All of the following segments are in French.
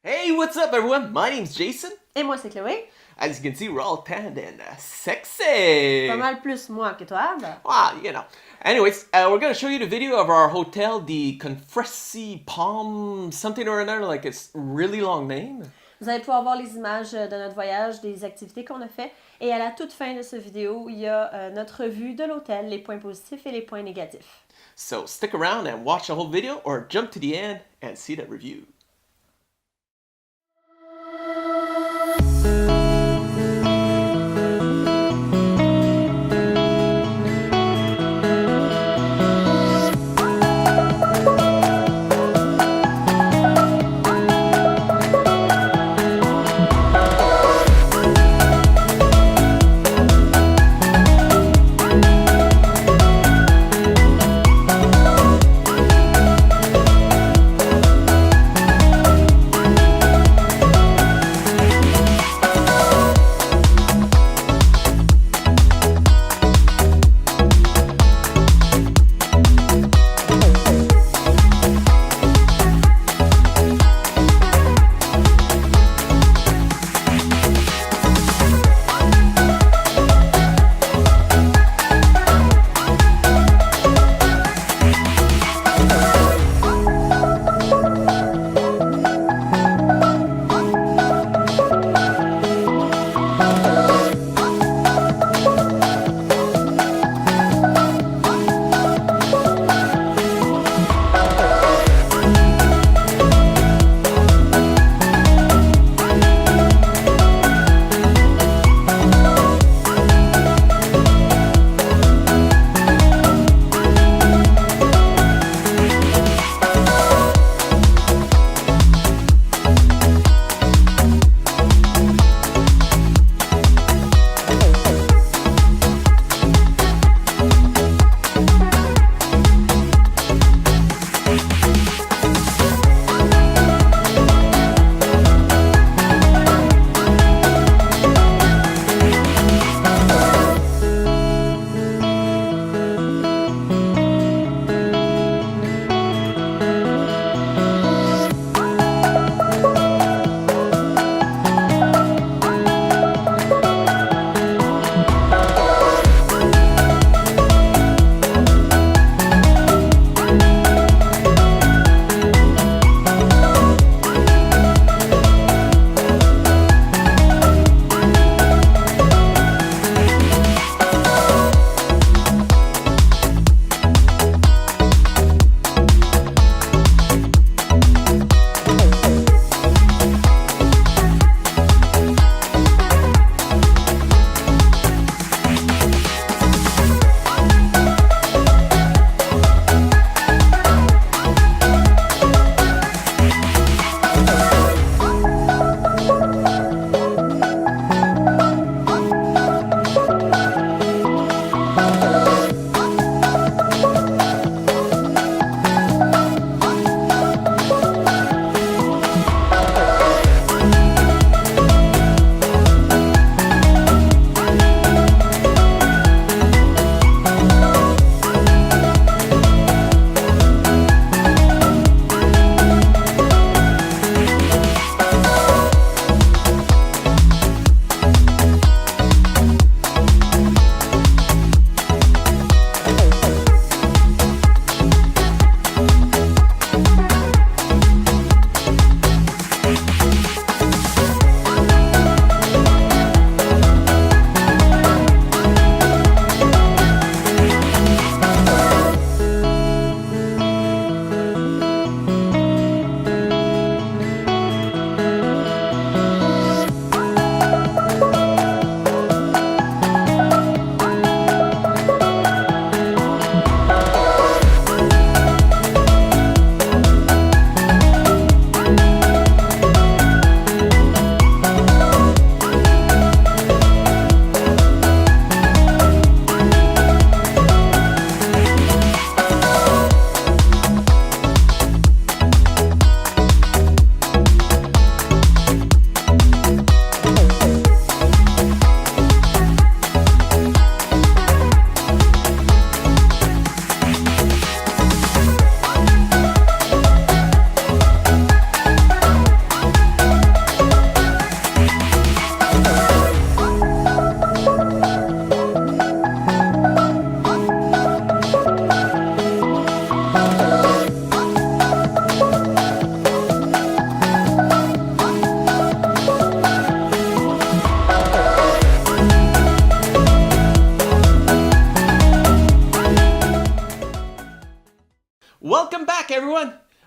Hey, what's up everyone? My name's Jason. Et moi, c'est Chloé. As you can see, we're all tanned and sexy. Pas mal plus moi que toi. Ah, you know. Anyways, we're gonna show you the video of our hotel, the Cofresi Palm something or another, like it's really long name. Vous allez pouvoir voir les images de notre voyage, des activités qu'on a fait. Et à la toute fin de cette vidéo, il y a notre vue de l'hôtel, les points positifs et les points négatifs. So stick around and watch the whole video or jump to the end and see the review.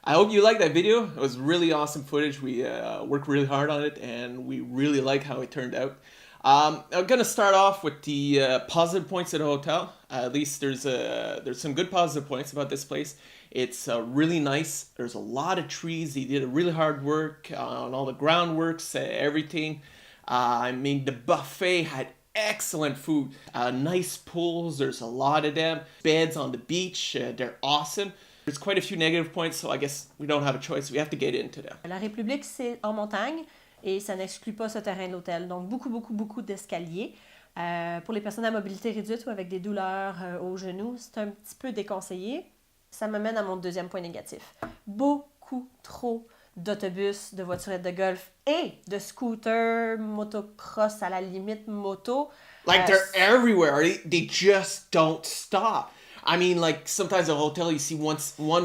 I hope you liked that video. It was really awesome footage. We worked really hard on it, and we really like how it turned out. I'm gonna start off with the positive points of the hotel. At least there's some good positive points about this place. It's really nice. There's a lot of trees. They did a really hard work on all the groundworks, everything. I mean, the buffet had excellent food. Nice pools. There's a lot of them. Beds on the beach. They're awesome. There's quite a few negative points, so I guess we don't have a choice. We have to get into them. La République, c'est en montagne et ça n'exclut pas ce terrain de l'hôtel. Donc, beaucoup d'escaliers. Pour les personnes à mobilité réduite ou avec des douleurs aux genoux, c'est un petit peu déconseillé. Ça m'amène à mon deuxième point négatif. Beaucoup trop d'autobus, de voiturettes de golf et de scooters, motocross, à la limite moto. Like they're everywhere. They just don't stop. I mean, like, sometimes a hotel you see one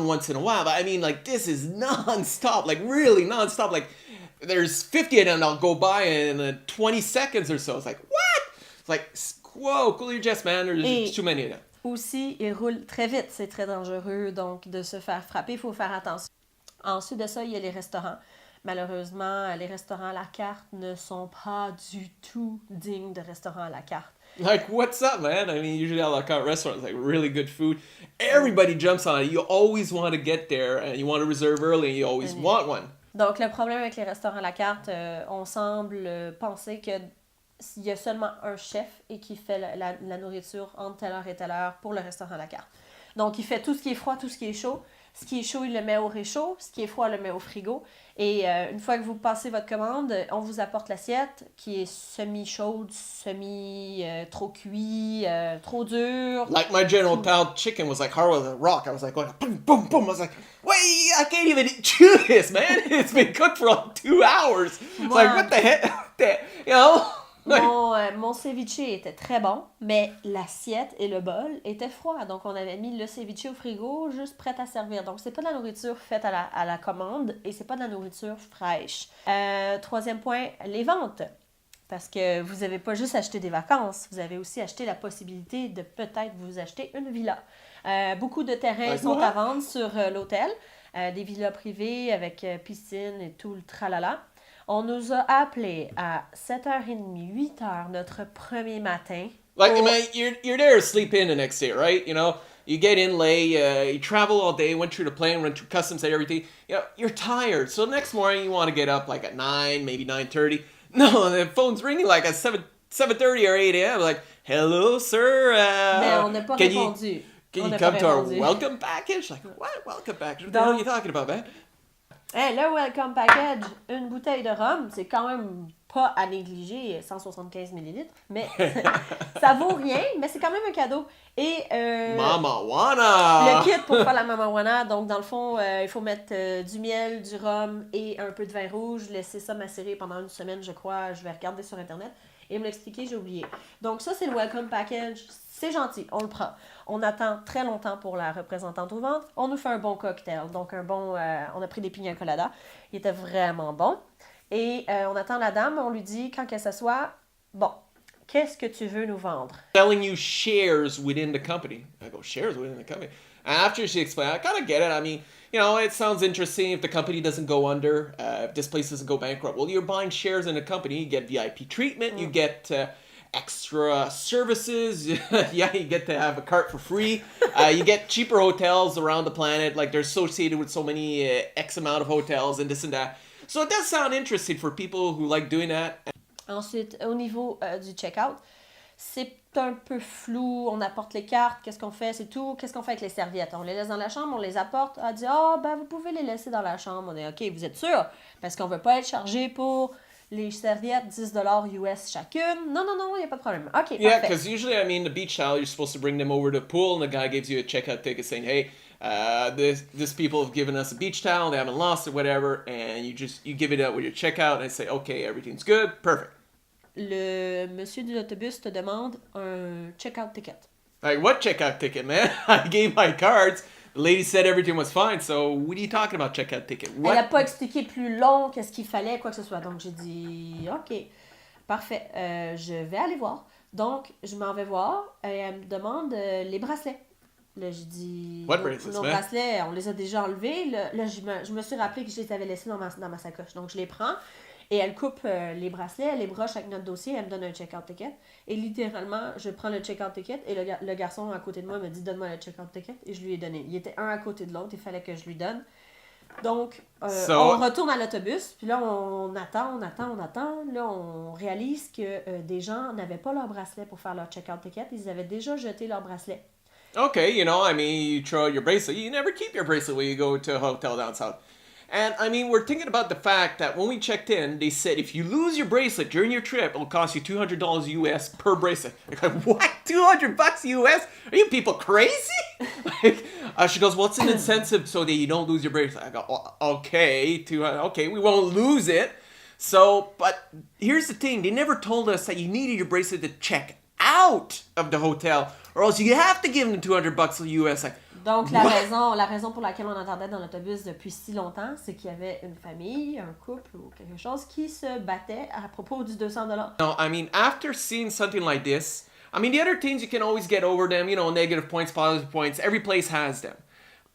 once in a while, but I mean, like, this is non-stop, like, really non-stop. Like, there's 50 of them that'll go by in 20 seconds or so. It's like, what? It's like, whoa, cool your jets, man. There's too many of them. Aussi, ils roulent très vite, c'est très dangereux, donc de se faire frapper, il faut faire attention. Ensuite de ça, il y a les restaurants. Malheureusement, les restaurants à la carte ne sont pas du tout dignes de restaurants à la carte. Like, what's up, man? I mean, usually à la carte restaurants, like, really good food. Everybody jumps on it. You always want to get there, and you want to reserve early, and you always want one. Donc, le problème avec les restaurants à la carte, on semble penser que il y a seulement un chef et qui fait la nourriture entre telle heure et telle heure pour le restaurant à la carte. Donc, il fait tout ce qui est froid, tout ce qui est chaud. Ce qui est chaud, il le met au réchaud. Ce qui est froid, il le met au frigo. Et une fois que vous passez votre commande, on vous apporte l'assiette qui est semi-chaude, trop cuit, trop dur. Like my General Tao chicken was like hard as a rock. I was like going boom, boom, boom. I was like, wait, I can't even chew this, man. It's been cooked for like 2 hours. It's like, what the heck? You know? Mon ceviche était très bon, mais l'assiette et le bol étaient froids. Donc, on avait mis le ceviche au frigo, juste prêt à servir. Donc, c'est pas de la nourriture faite à la commande et c'est pas de la nourriture fraîche. Troisième point, les ventes. Parce que vous n'avez pas juste acheté des vacances, vous avez aussi acheté la possibilité de peut-être vous acheter une villa. Beaucoup de terrains sont à vendre sur l'hôtel. Des villas privées avec piscine et tout le tralala. On nous a appelés à 7h30, 8h notre premier matin. Like, man, you're there to sleep in the next day, right? You know, you get in late, you travel all day, went through the plane, went through customs and everything. You know, you're tired. So the next morning you want to get up like at 9, maybe 9:30. No, the phone's ringing like at 7:30 or 8 a.m. Like, hello, sir. Mais on n'a pas répondu. Can you come to our welcome package? Like, what welcome package? What the hell are you talking about, man? Hey, le welcome package, une bouteille de rhum, c'est quand même pas à négliger, 175 ml, mais ça vaut rien, mais c'est quand même un cadeau. Et Mama Wana! Le kit pour faire la Mama Wana, donc dans le fond, il faut mettre du miel, du rhum et un peu de vin rouge, laisser ça macérer pendant une semaine, je crois, je vais regarder sur Internet. Et me l'expliquer, j'ai oublié. Donc ça, c'est le welcome package. C'est gentil, on le prend. On attend très longtemps pour la représentante aux ventes. On nous fait un bon cocktail. Donc on a pris des pina colada. Il était vraiment bon. Et on attend la dame, on lui dit, quand qu'elle s'assoit, bon, qu'est-ce que tu veux nous vendre? Selling you shares within the company. I go, shares within the company? And after she explained, I kind of get it. I mean, you know, it sounds interesting if the company doesn't go under, if this place doesn't go bankrupt. Well, you're buying shares in a company, you get VIP treatment, you get extra services, yeah, you get to have a cart for free, you get cheaper hotels around the planet, like they're associated with so many X amount of hotels and this and that. So it does sound interesting for people who like doing that. Ensuite, au niveau du check-out, c'est un peu flou, on apporte les cartes, qu'est-ce qu'on fait, c'est tout. Qu'est-ce qu'on fait avec les serviettes? On les laisse dans la chambre, on les apporte, on dit « Ah, ben vous pouvez les laisser dans la chambre. » On est « OK, vous êtes sûr? Parce qu'on ne veut pas être chargé pour les serviettes, $10 US chacune. » Non, il n'y a pas de problème. OK, yeah, parfait. because usually, I mean, the beach towel, you're supposed to bring them over to the pool, and the guy gives you a checkout ticket saying, hey, this people have given us a beach towel, they haven't lost it, whatever, and you give it out with your checkout, and say, okay, everything's good, perfect. Le monsieur de l'autobus te demande un check-out ticket. Like, what checkout ticket, man? I gave my cards. The lady said everything was fine, so what are you talking about, checkout ticket? What? Elle n'a pas expliqué plus long qu'est-ce qu'il fallait, quoi que ce soit. Donc, j'ai dit, OK, parfait, je vais aller voir. Donc, je m'en vais voir et elle me demande les bracelets. Là, j'ai dit... What bracelets, nos man? bracelets, on les a déjà enlevés. Là, je me suis rappelé que je les avais laissés dans ma sacoche. Donc, je les prends. Et elle coupe les bracelets, elle les broche avec notre dossier, elle me donne un check-out ticket. Et littéralement, je prends le check-out ticket et le garçon à côté de moi me dit « Donne-moi le check-out ticket » et je lui ai donné. Il était un à côté de l'autre, il fallait que je lui donne. Donc, on retourne à l'autobus, puis là, on attend. Là, on réalise que des gens n'avaient pas leur bracelet pour faire leur check-out ticket. Ils avaient déjà jeté leur bracelet. Okay, you know, I mean, you throw your bracelet. You never keep your bracelet when you go to a hotel down south. And I mean, we're thinking about the fact that when we checked in, they said if you lose your bracelet during your trip, it'll cost you $200 US per bracelet. Like, what? $200 US? Are you people crazy? Like, she goes, what's an incentive so that you don't lose your bracelet? I go, okay, okay, we won't lose it. So, but here's the thing: they never told us that you needed your bracelet to check out of the hotel, or else you have to give them $200 US. Like, donc, la raison pour laquelle on attendait dans l'autobus depuis si longtemps, c'est qu'il y avait une famille, un couple ou quelque chose qui se battait à propos du $200. No, I mean, after seeing something like this, I mean, the other things you can always get over them, you know, negative points, positive points, every place has them.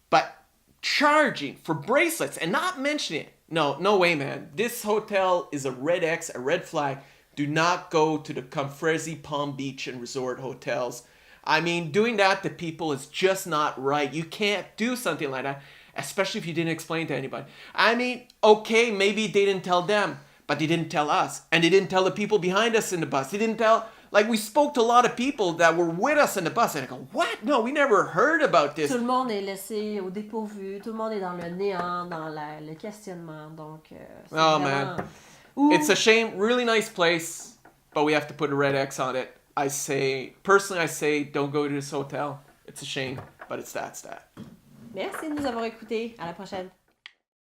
But charging for bracelets and not mentioning it, no way, man. This hotel is a red X, a red flag. Do not go to the Cofresi Palm Beach and Resort hotels. I mean, doing that to people is just not right. You can't do something like that, especially if you didn't explain to anybody. I mean, okay, maybe they didn't tell them, but they didn't tell us. And they didn't tell the people behind us in the bus. They didn't tell, like, we spoke to a lot of people that were with us in the bus. And I go, what? No, we never heard about this. Tout le monde est laissé au dépourvu. Tout le monde est dans le néant, dans le questionnement. Donc, c'est Oh, vraiment... man. It's a shame. Really nice place, but we have to put a red X on it. Personally, I say, don't go to this hotel. It's a shame, but it's that. Merci de nous avoir écoutés. À la prochaine.